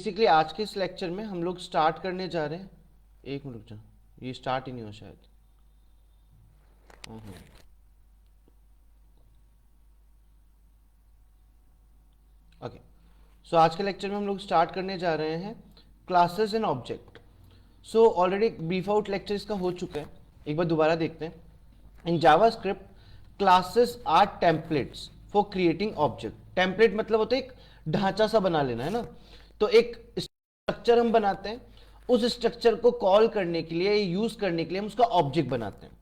Basically आज के इस लेक्चर में हम लोग स्टार्ट करने जा रहे हैं। एक मिनट रुक जाओ, ये स्टार्ट ही नहीं हुआ शायद। ओके, सो आज के लेक्चर में हम लोग स्टार्ट करने जा रहे हैं classes and object. So already एक ब्रीफ आउट लेक्चर इसका हो चुका है, एक बार दोबारा देखते हैं। In JavaScript classes are templates for creating object. Template मतलब होता है एक ढांचा सा बना लेना, है ना। तो एक स्ट्रक्चर हम बनाते हैं, उस स्ट्रक्चर को कॉल करने के लिए, यूज करने के लिए हम उसका ऑब्जेक्ट बनाते हैं।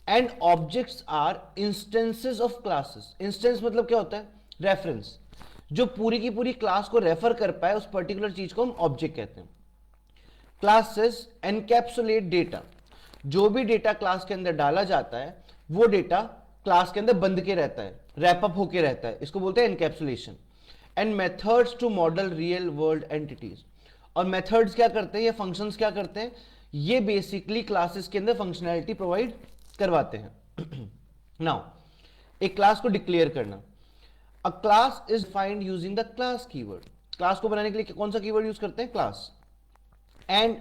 And objects are instances of classes. Instance मतलब क्या होता है? रेफरेंस। जो पूरी की पूरी क्लास को रेफर कर पाए उस पर्टिकुलर चीज को हम ऑब्जेक्ट कहते हैं। Classes encapsulate data. जो भी डेटा क्लास के अंदर डाला जाता है वो डेटा क्लास के अंदर बंद के रहता है, रैपअप होके रहता है, इसको बोलते हैं encapsulation. And methods to model real world entities. और मेथड्स क्या करते हैं, ये फंक्शंस क्या करते हैं, ये बेसिकली क्लासेस के अंदर फंक्शनैलिटी प्रोवाइड करवाते हैं। नाउ एक क्लास को डिक्लेयर करना। अ class is defined using the class keyword. Class को बनाने के लिए कौन सा कीवर्ड यूज करते हैं? Class. And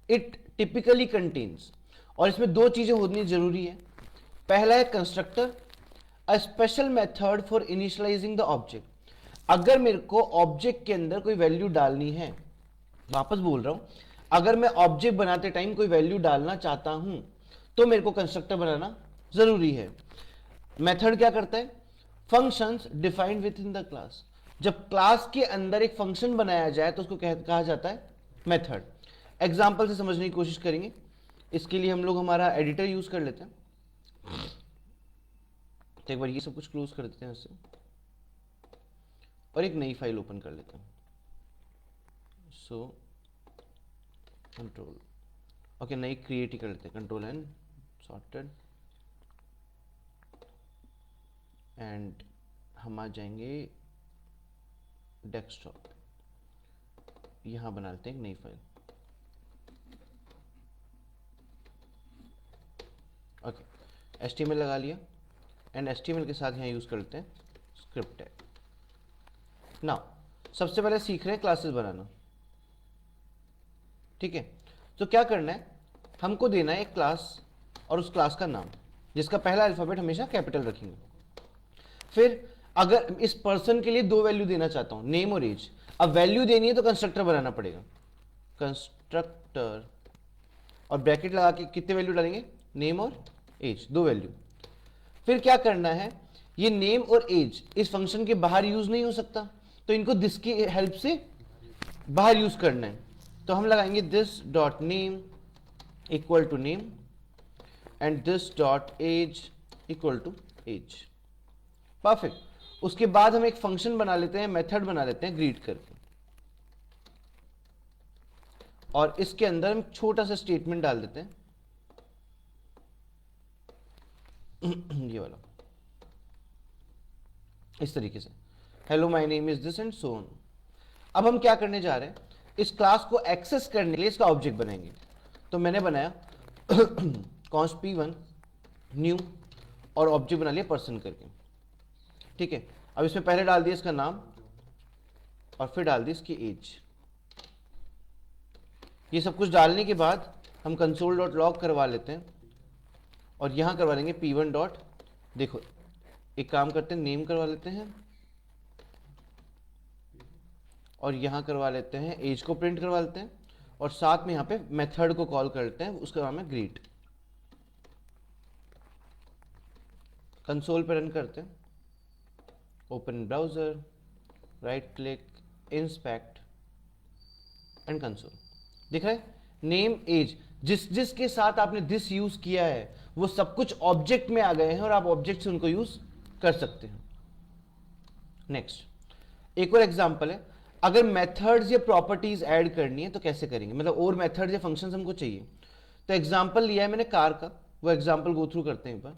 it typically contains, और इसमें दो चीजें होनी जरूरी है। पहला है constructor, a special method for initialising the object. अगर मेरे को ऑब्जेक्ट के अंदर कोई वैल्यू डालनी है, वापस बोल रहा हूं, अगर मैं ऑब्जेक्ट बनाते टाइम कोई वैल्यू डालना चाहता हूं तो मेरे को कंस्ट्रक्टर बनाना जरूरी है। मेथड क्या करता है? Functions defined with in the class. जब क्लास के अंदर एक फंक्शन बनाया जाए तो उसको कहा जाता है मेथड। एग्जाम्पल से समझने की कोशिश करेंगे। इसके लिए हम लोग हमारा एडिटर यूज कर लेते हैं। तो एक बार ये सब कुछ क्लोज कर देते हैं इससे, और एक नई फाइल ओपन कर लेते हैं। सो कंट्रोल, ओके, नई क्रिएट ही कर लेते हैं, कंट्रोल एंड सॉर्टेड। एंड हम आ जाएंगे डेस्कटॉप, यहां बना लेते हैं एक नई फाइल। ओके, HTML लगा लिया, एंड HTML के साथ यहां यूज करते हैं स्क्रिप्ट टैग। नाउ सबसे पहले सीख रहे हैं क्लासेस बनाना, ठीक है। तो क्या करना है, हमको देना है एक क्लास और उस क्लास का नाम, जिसका पहला अल्फाबेट हमेशा कैपिटल रखेंगे। फिर अगर इस पर्सन के लिए दो वैल्यू देना चाहता हूं, नेम और एज। अब वैल्यू देनी है तो कंस्ट्रक्टर बनाना पड़ेगा, कंस्ट्रक्टर, और ब्रैकेट लगा के कितने वैल्यू डालेंगे? नेम और एज, दो वैल्यू। फिर क्या करना है, ये नेम और एज इस फंक्शन के बाहर यूज नहीं हो सकता, तो इनको दिस की हेल्प से बाहर यूज करना है। तो हम लगाएंगे this dot name equal to name and this dot age equal to age. Perfect. उसके बाद हम एक फंक्शन बना लेते हैं, मेथड बना लेते हैं ग्रीट करके, और इसके अंदर हम छोटा सा स्टेटमेंट डाल देते हैं, ये वाला, इस तरीके से, hello my name is this and so on. अब हम क्या करने जा रहे हैं, इस क्लास को एक्सेस करने के लिए इसका ऑब्जेक्ट बनाएंगे। तो मैंने बनाया कॉन्स्ट p1 न्यू, और ऑब्जेक्ट बना लिया पर्सन करके, ठीक है। अब इसमें पहले डाल दिया इसका नाम, और फिर डाल दी इसकी एज। ये सब कुछ डालने के बाद हम कंसोल डॉट लॉग करवा लेते हैं, और यहां करवा लेंगे p1 डॉट, देखो एक काम करते हैं, नेम करवा लेते हैं, और यहां करवा लेते हैं एज को प्रिंट करवा लेते हैं, और साथ में यहां पे मेथड को कॉल करते हैं, उसका नाम है ग्रीट। कंसोल पे रन करते हैं, open browser, right click, inspect and console. दिख रहा है नेम एज, जिसके साथ आपने दिस यूज किया है वो सब कुछ ऑब्जेक्ट में आ गए हैं, और आप ऑब्जेक्ट से उनको यूज कर सकते हैं। नेक्स्ट एक और एग्जांपल है, अगर मेथड्स या प्रॉपर्टीज ऐड करनी है तो कैसे करेंगे, मतलब और मेथड्स या फंक्शंस हमको चाहिए। तो एग्जांपल लिया है मैंने कार का, वो एग्जांपल गो थ्रू करते हैं एक बार।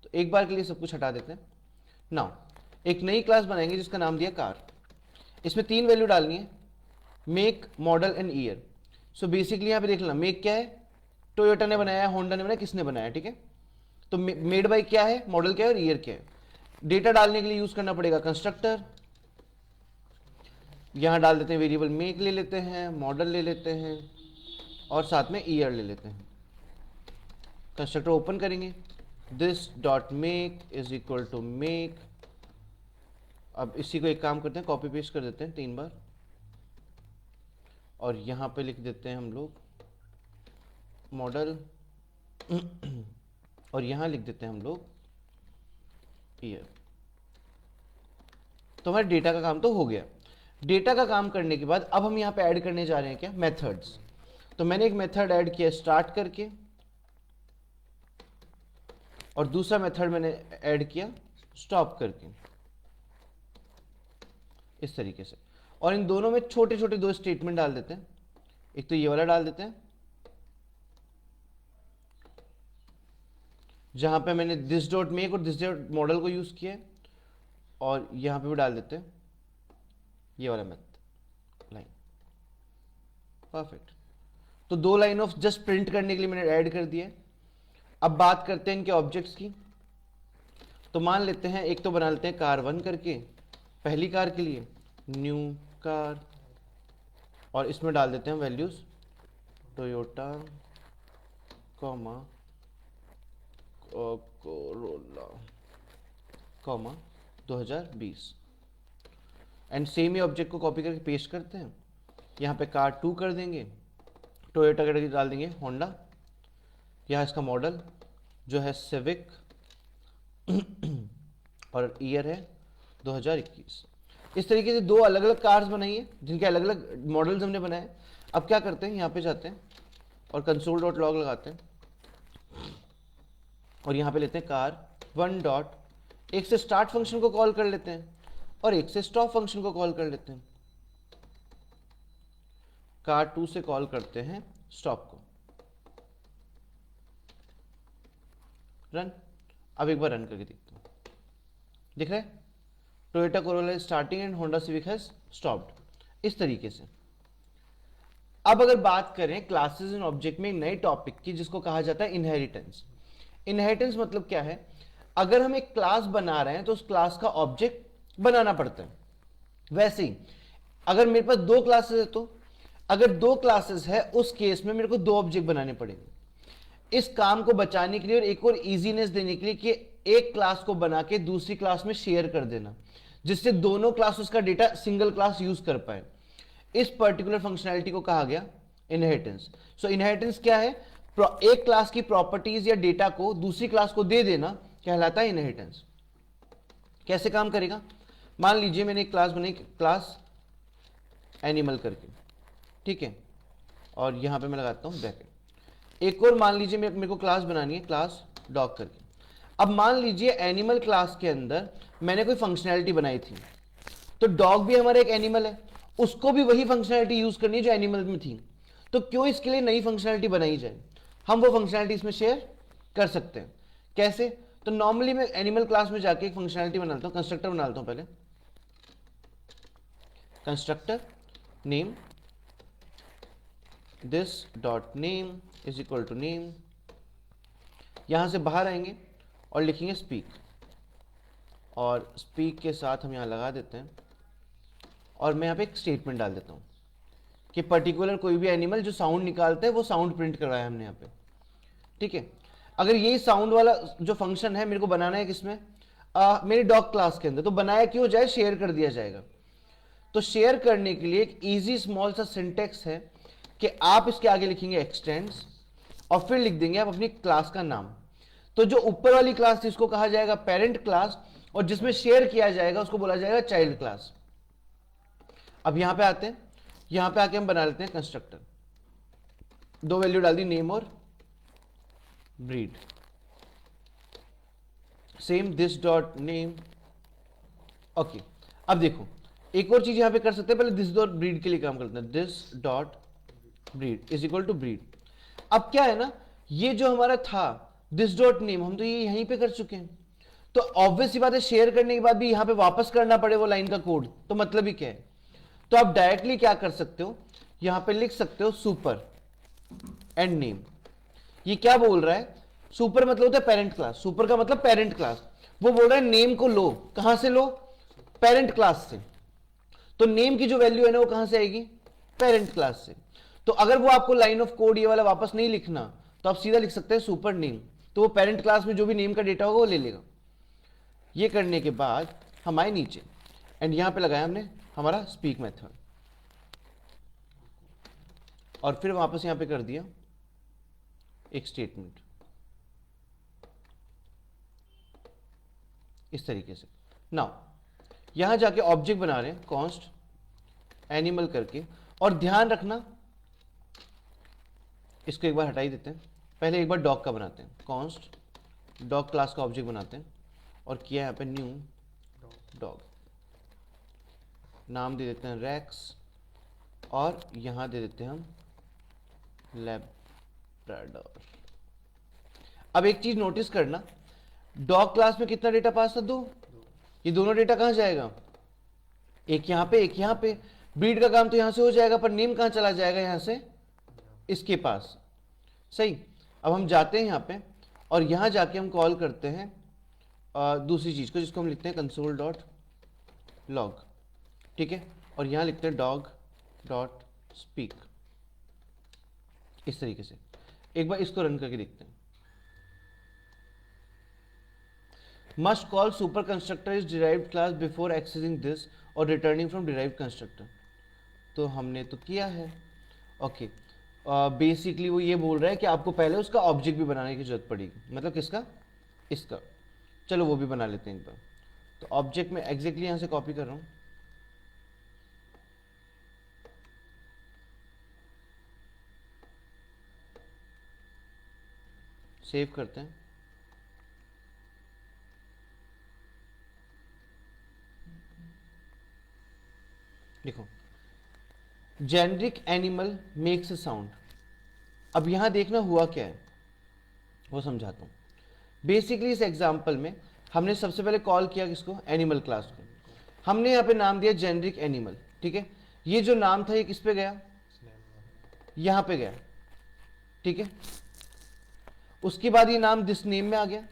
तो एक बार के लिए सब कुछ हटा देते हैं। नाउ एक नई क्लास बनाएंगे जिसका नाम दिया कार। इसमें तीन वैल्यू डालनी है, make, model and year. So basically यहां पे देख लेना, मेक क्या है, टोयोटा ने बनाया, होंडा ने बनाया, किसने बनाया, ठीक है। तो मेड बाय क्या है, मॉडल क्या है, और ईयर क्या है। डेटा डालने के लिए यूज करना पड़ेगा कंस्ट्रक्टर, यहाँ डाल देते हैं वेरिएबल मेक ले लेते हैं, मॉडल ले लेते हैं और साथ में ईयर ले लेते हैं। कंस्ट्रक्टर ओपन करेंगे, this dot make is equal to make. अब इसी को एक काम करते हैं, कॉपी पेस्ट कर देते हैं 3 बार और यहाँ पे लिख देते हैं हम लोग मॉडल और यहाँ लिख देते हैं हम लोग ईयर। तो हमारे डेटा का काम तो हो गया। डेटा का काम करने के बाद अब हम यहाँ पे ऐड करने जा रहे हैं क्या, मेथड्स। तो मैंने एक मेथड ऐड किया स्टार्ट करके और दूसरा मेथड मैंने ऐड किया स्टॉप करके, इस तरीके से। और इन दोनों में छोटे छोटे 2 स्टेटमेंट डाल देते हैं। एक तो ये वाला डाल देते हैं जहां पे मैंने दिस डॉट मेक और दिस डॉट मॉडल को यूज किया है, और यहां पे भी डाल देते हैं ये वाला मेथड लाइन। परफेक्ट। तो 2 लाइन ऑफ जस्ट प्रिंट करने के लिए मैंने ऐड कर दिया है। अब बात करते हैं इनके ऑब्जेक्ट्स की। तो मान लेते हैं एक तो बना लेते हैं कार 1 करके, पहली कार के लिए न्यू कार, और इसमें डाल देते हैं values Toyota comma Corolla comma 2020। And same he object को कॉपी करके पेस्ट करते हैं। यहाँ पे कार 2 कर देंगे, टोयोटा का डाल देंगे होंडा, यहाँ इसका मॉडल जो है सिविक और ईयर है 2021। इस तरीके से 2 अलग अलग कार्स बनाई है जिनके अलग अलग मॉडल्स हमने बनाए। अब क्या करते हैं, यहाँ पे जाते हैं और कंसोल डॉट लॉग लगाते हैं और यहाँ पे लेते हैं कार 1 डॉट, एक से स्टार्ट फंक्शन को कॉल कर लेते हैं और एक से स्टॉप फंक्शन को कॉल कर लेते हैं। कार 2 से कॉल करते हैं स्टॉप को, रन। अब एक बार रन करके देखते हैं, दिख रहा है Toyota Corolla starting and Honda civic has stopped. इस तरीके से। अब अगर बात करें क्लासेस एंड ऑब्जेक्ट में एक नए टॉपिक की जिसको कहा जाता है इनहेरिटेंस। इनहेरिटेंस मतलब क्या है, अगर हम एक क्लास बना रहे हैं तो उस क्लास का ऑब्जेक्ट बनाना पड़ता है। वैसे ही अगर मेरे पास 2 क्लासेस है, तो अगर 2 क्लासेस है उस केस में मेरे को 2 ऑब्जेक्ट बनाने पड़ेंगे। इस काम को बचाने के लिए और एक और इजीनेस देने के लिए कि एक क्लास को बना के दूसरी क्लास में शेयर कर देना, जिससे दोनों क्लासेस का डेटा सिंगल क्लास यूज कर पाए। इस पर्टिकुलर फंक्शनैलिटी को कहा गया इनहेरिटेंस। सो इनहेरिटेंस क्या है, एक क्लास की प्रॉपर्टीज या डेटा को दूसरी क्लास को दे देना कहलाता है इनहेरिटेंस। कैसे काम करेगा, मान लीजिए मैंने एक क्लास बनाई क्लास एनिमल करके, ठीक है, और यहां पे मैं लगाता हूं ब्रैकेट। एक और मान लीजिए मेरे को क्लास बनानी है क्लास डॉग करके। अब मान लीजिए एनिमल क्लास के अंदर मैंने कोई फंक्शनैलिटी बनाई थी, तो डॉग भी हमारा एक एनिमल है, उसको भी वही फंक्शनैलिटी यूज करनी है जो एनिमल में थी। तो क्यों इसके लिए नई फंक्शनैलिटी बनाई जाए, हम वो फंक्शनैलिटी इसमें शेयर कर सकते हैं। कैसे, तो नॉर्मली मैं एनिमल क्लास में जाके एक फंक्शनैलिटी बना लेता हूं, कंस्ट्रक्टर बना लेता हूं पहले, constructor name this dot name is equal to name. यहां से बाहर आएंगे और लिखेंगे स्पीक, और स्पीक के साथ हम यहां लगा देते हैं और मैं यहां पे एक स्टेटमेंट डाल देता हूं कि पर्टिकुलर कोई भी एनिमल जो साउंड निकालता है वो साउंड प्रिंट करवाया है हमने यहां पे, ठीक है। अगर यही साउंड वाला जो फंक्शन है मेरे को बनाना है किसमें, मेरी डॉग क्लास के अंदर, तो बनाया क्यों जाए, शेयर कर दिया जाएगा। तो शेयर करने के लिए एक इजी स्मॉल सा सिंटेक्स है कि आप इसके आगे लिखेंगे एक्सटेंड्स और फिर लिख देंगे आप अपनी क्लास का नाम। तो जो ऊपर वाली क्लास थी इसको कहा जाएगा पेरेंट क्लास, और जिसमें शेयर किया जाएगा उसको बोला जाएगा चाइल्ड क्लास। अब यहां पे आते हैं, यहां पे आके हम बना लेते हैं कंस्ट्रक्टर, 2 वैल्यू डाल दी नेम और breed, same this dot name. Okay, अब देखो एक और चीज यहां पे कर सकते हैं, पहले दिस डॉट ब्रीड के लिए काम करते हैं, this dot breed is equal to breed. अब क्या है ना, ये जो हमारा था दिस डॉट नेम, हम तो ये यहीं पे कर चुके हैं, तो ऑब्वियस सी बात है शेयर करने के बाद भी यहां पे वापस करना पड़े वो लाइन का कोड, तो मतलब ही क्या है। तो आप डायरेक्टली क्या कर सकते हो, यहां पे लिख सकते हो सुपर एंड नेम। ये क्या बोल रहा है, सुपर मतलब होता है पेरेंट क्लास, सुपर का मतलब पेरेंट क्लास, वो बोल रहा है नेम को लो, कहां से लो, पेरेंट क्लास से। तो नेम की जो वैल्यू है ना वो कहां से आएगी, पेरेंट क्लास से। तो अगर वो आपको लाइन ऑफ कोड ये वाला वापस नहीं लिखना तो आप सीधा लिख सकते हैं सुपर नेम, तो वो पेरेंट क्लास में जो भी नेम का डेटा होगा वो ले लेगा। ये करने के बाद हम आए नीचे एंड यहां पे लगाया हमने हमारा स्पीक मेथड और फिर वापस यहां पे कर दिया एक स्टेटमेंट इस तरीके से। नाउ यहां जाके ऑब्जेक्ट बना रहे हैं कॉन्स्ट एनिमल करके, और ध्यान रखना इसको एक बार हटा ही देते हैं, पहले एक बार डॉग का बनाते हैं, कॉन्स्ट डॉग क्लास का ऑब्जेक्ट बनाते हैं और किया यहां पे न्यू डॉग, नाम दे देते हैं रैक्स और यहां दे देते हैं हम लैब्राडोर। अब एक चीज नोटिस करना, डॉग क्लास में कितना डेटा पास था, 2, ये दोनों डेटा कहां जाएगा, एक यहां पे एक यहां पे, ब्रीड का काम तो यहां से हो जाएगा पर नेम कहां चला जाएगा, यहां से इसके पास, सही। अब हम जाते हैं यहां पे और यहां जाके हम कॉल करते हैं दूसरी चीज को जिसको हम लिखते हैं कंसोल डॉट लॉग, ठीक है, और यहां लिखते हैं डॉग डॉट स्पीक इस तरीके से। एक बार इसको रन करके देखते हैं। Must call super constructor is derived class before accessing this और रिटर्निंग फ्रॉम डिराइव्ड कंस्ट्रक्टर, तो हमने तो किया है। ओके, बेसिकली वो ये बोल रहा है कि आपको पहले उसका ऑब्जेक्ट भी बनाने की जरूरत पड़ेगी, मतलब किसका, इसका। चलो वो भी बना लेते हैं एक बार। तो ऑब्जेक्ट में एग्जैक्टली यहां से कॉपी कर रहा हूं, सेव करते हैं, देखो generic animal makes a sound. अब यहां देखना हुआ क्या है वो समझाता हूं। बेसिकली इस एग्जांपल में हमने सबसे पहले कॉल किया किसको, एनिमल क्लास को, हमने यहां पे नाम दिया जेनरिक एनिमल, ठीक है। ये जो नाम था ये किस पे गया, यहां पे गया, ठीक है। उसके बाद ये नाम दिस नेम में आ गया,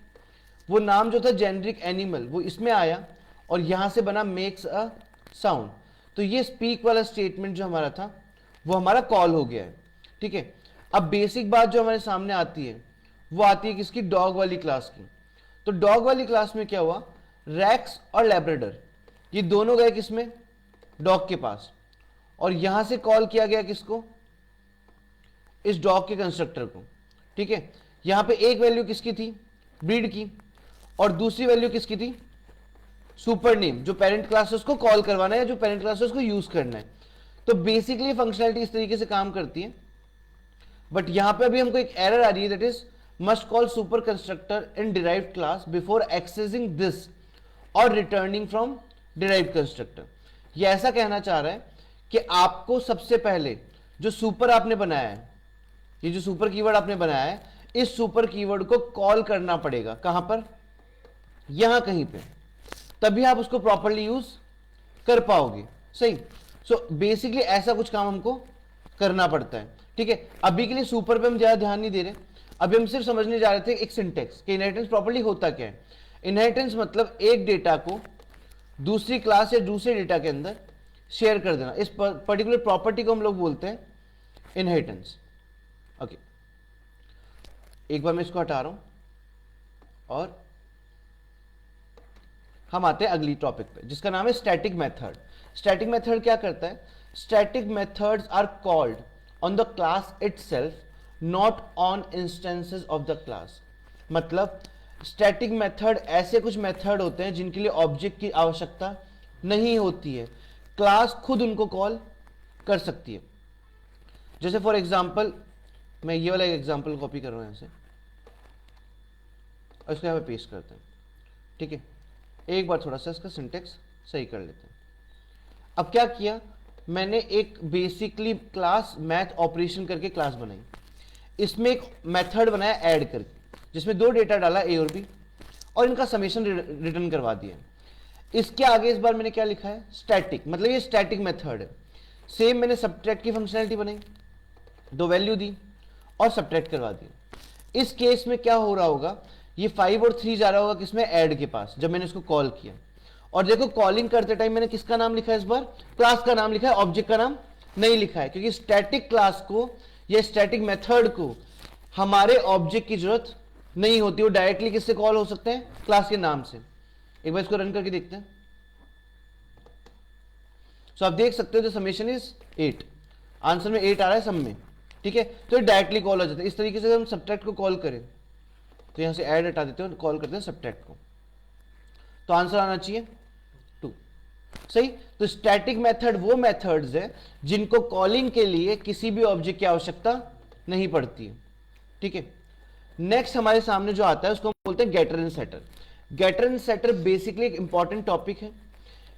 वो नाम जो था जेनरिक एनिमल वो इसमें आया और यहां से बना मेक्स अ साउंड। तो ये स्पीक वाला स्टेटमेंट जो हमारा था वो हमारा कॉल हो गया है, ठीक है। अब बेसिक बात जो हमारे सामने आती है वो आती है किसकी, डॉग वाली क्लास की। तो डॉग वाली क्लास में क्या हुआ, रैक्स और लैब्राडोर ये दोनों गए किसमें, डॉग के पास, और यहां से कॉल किया गया किसको, इस डॉग के कंस्ट्रक्टर को, ठीक है। यहां पे एक वैल्यू किसकी थी, ब्रीड की, और दूसरी वैल्यू किसकी थी, सुपर नेम, जो पेरेंट क्लास है उसको कॉल करवाना है, जो पेरेंट क्लास है उसको यूज करना है। तो बेसिकली फंक्शनैलिटी इस तरीके से काम करती है। बट यहां पे अभी हमको एक एरर आ रही है, that is must call super constructor in derived class before accessing this और रिटर्निंग फ्रॉम डिराइव्ड कंस्ट्रक्टर। ये ऐसा कहना चाह रहा है कि आपको सबसे पहले जो सुपर आपने बनाया है, ये जो सुपर कीवर्ड आपने बनाया है, इस सुपर कीवर्ड को कॉल करना पड़ेगा, कहां पर, यहां कहीं पे, तभी आप उसको प्रॉपर्ली यूज कर पाओगे, सही। सो बेसिकली ऐसा कुछ काम हमको करना पड़ता है, ठीक है। अभी के लिए सुपर पे हम ज्यादा ध्यान नहीं दे रहे, अभी हम सिर्फ समझने जा रहे थे एक सिंटेक्स कि इनहेरिटेंस प्रॉपर्ली होता क्या है। इनहेरिटेंस मतलब एक डेटा को दूसरी क्लास या दूसरे डेटा के अंदर शेयर कर देना, इस पर्टिकुलर प्रॉपर्टी को हम लोग बोलते हैं इनहेरिटेंस। ओके, एक बार मैं इसको हटा रहा हूं और हम आते हैं अगली टॉपिक पे जिसका नाम है स्टैटिक मेथड। स्टैटिक मेथड क्या करता है, static methods are called on the class itself, not on instances of the class. मतलब स्टैटिक मेथड ऐसे कुछ मेथड होते हैं जिनके लिए ऑब्जेक्ट की आवश्यकता नहीं होती है, क्लास खुद उनको कॉल कर सकती है। जैसे फॉर एग्जांपल मैं ये वाला एग्जांपल कॉपी कर रहा हूं यहां से और इसको यहां पे पेस्ट करते हैं, ठीक है। एक बार थोड़ा सा इसका सिंटेक्स सही कर लेते हैं। अब क्या किया, मैंने एक बेसिकली क्लास मैथ ऑपरेशन करके क्लास बनाई, इसमें एक मेथड बनाया ऐड करके जिसमें 2 डेटा डाला ए और बी और इनका समेशन रिटर्न करवा दिया। इसके आगे इस बार मैंने क्या लिखा है, स्टैटिक, मतलब ये स्टैटिक मेथड है। सेम मैंने सब्ट्रैक्ट की फंक्शनैलिटी बनाई, 2 वैल्यू दी और सब्ट्रैक्ट करवा दिया। इस केस में क्या हो रहा होगा, ये 5 और 3 जा रहा होगा किसमें, ऐड के पास, जब मैंने इसको कॉल किया, और देखो कॉलिंग करते टाइम मैंने किसका नाम लिखा है, इस बार क्लास का नाम लिखा है, ऑब्जेक्ट का नाम नहीं लिखा है, क्योंकि स्टैटिक क्लास को या स्टैटिक मेथड को हमारे ऑब्जेक्ट की जरूरत नहीं होती, वो डायरेक्टली किससे कॉल हो सकते हैं, क्लास के नाम से। एक बार इसको रन करके देखते हैं। सो आप देख सकते हो द समेशन इज 8, आंसर में 8 आ रहा है सम में, ठीक है। तो ये डायरेक्टली कॉल हो जाता है। इस तरीके से हम सबट्रैक्ट को कॉल करें तो यहां से ऐड हटा देते हैं, कॉल करते हैं सबट्रैक्ट को, तो आंसर आना चाहिए 2, सही। तो स्टैटिक मेथड वो मेथड्स है जिनको कॉलिंग के लिए किसी भी ऑब्जेक्ट की आवश्यकता नहीं पड़ती है, ठीक है। नेक्स्ट हमारे सामने जो आता है उसको हम बोलते हैं getter and setter. Getter and setter basically एक इंपॉर्टेंट टॉपिक है।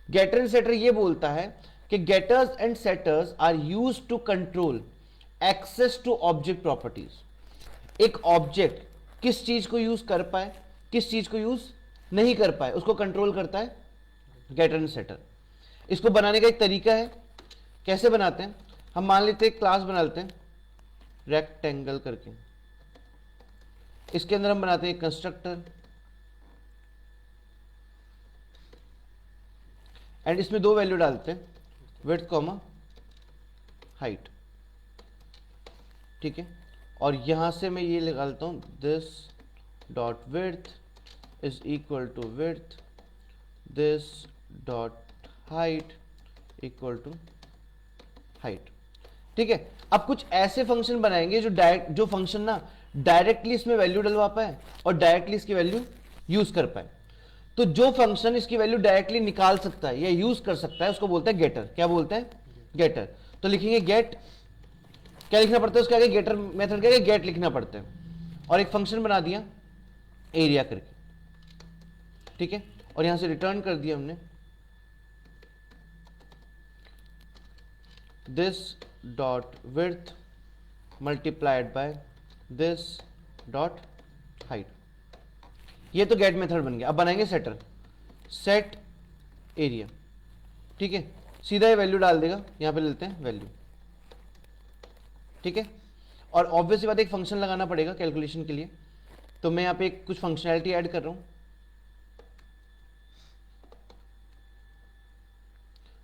गेटर एंड सेटर ये बोलता है कि getters and setters are used to control access to object properties. एक ऑब्जेक्ट किस चीज को यूज कर पाए, किस चीज को यूज नहीं कर पाए, उसको कंट्रोल करता है गेटर एंड सेटर। इसको बनाने का एक तरीका है, कैसे बनाते हैं, हम मान लेते हैं क्लास बना लेते हैं रेक्टेंगल करके, इसके अंदर हम बनाते हैं कंस्ट्रक्टर एंड इसमें 2 वैल्यू डालते हैं, विड्थ कॉमा हाइट, ठीक है। और यहां से मैं ये निकालता हूं this dot width is equal to width, this dot height equal to height, ठीक है। अब कुछ ऐसे फंक्शन बनाएंगे जो फंक्शन ना डायरेक्टली इसमें वैल्यू डलवा पाए और डायरेक्टली इसकी वैल्यू यूज कर पाए। तो जो फंक्शन इसकी वैल्यू डायरेक्टली निकाल सकता है या यूज कर सकता है उसको बोलते हैं गेटर। क्या बोलते हैं, गेटर। तो लिखेंगे गेट, क्या लिखना पड़ता है उसके आगे, गेटर मेथड के आगे गेट लिखना पड़ता है। और एक फंक्शन बना दिया एरिया करके, ठीक है। और यहां से रिटर्न कर दिया हमने this dot width multiplied by this dot height. ये तो गेट मेथड बन गया। अब बनाएंगे सेटर, सेट एरिया, ठीक है। सीधा ये वैल्यू डाल देगा, यहां पे लेते हैं वैल्यू, ठीक है। और ऑब्वियसली बात एक फंक्शन लगाना पड़ेगा कैलकुलेशन के लिए, तो मैं यहां पे कुछ फंक्शनैलिटी ऐड कर रहा हूं।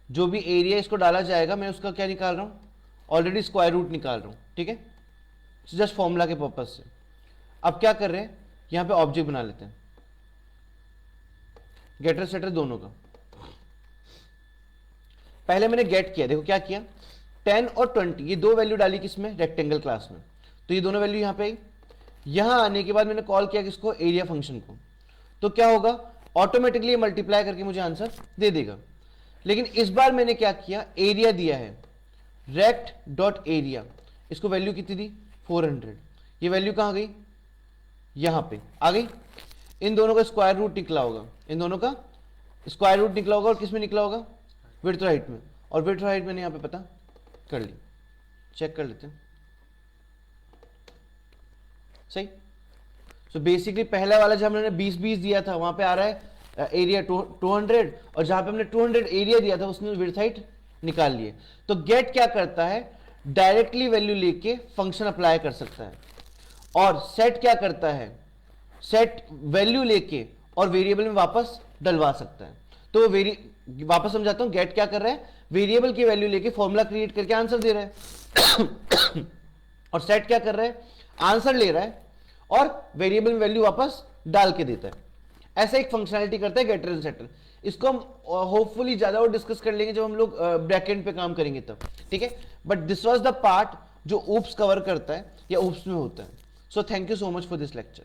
जो भी एरिया इसको डाला जाएगा मैं उसका क्या निकाल रहा हूं, ऑलरेडी स्क्वायर रूट निकाल रहा हूं, ठीक है, जस्ट फॉर्मूला के पर्पज से। अब क्या कर रहे हैं, यहां पे ऑब्जेक्ट बना लेते हैं गेटर सेटर दोनों का। पहले मैंने गेट किया, देखो क्या किया, 10 और 20 ये 2 वैल्यू डाली किसमें, रेक्टेंगल क्लास में, तो ये दोनों वैल्यू यहां पे आई। यहां आने के बाद मैंने कॉल किया किसको, एरिया फंक्शन को, तो क्या होगा, ऑटोमेटिकली मल्टीप्लाई करके मुझे आंसर दे देगा। लेकिन इस बार मैंने क्या किया, एरिया दिया है रेक्ट डॉट एरिया, इसको वैल्यू कितनी दी 400, ये वैल्यू कहां गई, यहां पे आ गई। इन दोनों का स्क्वायर रूट निकला होगा, इन दोनों का स्क्वायर रूट निकला होगा, और किस में निकला होगा, विड्थ हाइट में। और विड्थ हाइट मैंने यहां पे पता कर ली, चेक कर लेते हैं, सही। सो बेसिकली पहला वाला जब हमने 20-20 दिया था वहां पे आ रहा है एरिया 200, और जहां पे हमने 200 एरिया दिया था उसने विड्थ हाइट निकाल लिए। तो गेट क्या करता है, डायरेक्टली वैल्यू लेके फंक्शन अप्लाई कर सकता है, और सेट क्या करता है, सेट वैल्यू लेके और वेरिएबल में वापस डलवा सकता है। तो वापस समझाता हूं, गेट क्या कर रहा है, वेरिएबल की वैल्यू लेके फॉर्मूला क्रिएट करके आंसर दे रहा है और सेट क्या कर रहा है, आंसर ले रहा है और वेरिएबल में वैल्यू वापस डाल के देता है। ऐसा एक फंक्शनैलिटी करता है गेटर एंड सेटर। इसको हम होपफुली ज्यादा और डिस्कस कर लेंगे जब हम लोग बैकएंड पे काम करेंगे तब, ठीक है। But this was the part जो ऊप्स कवर करता है या ऊप्स में होता है। So thank you so much for this lecture.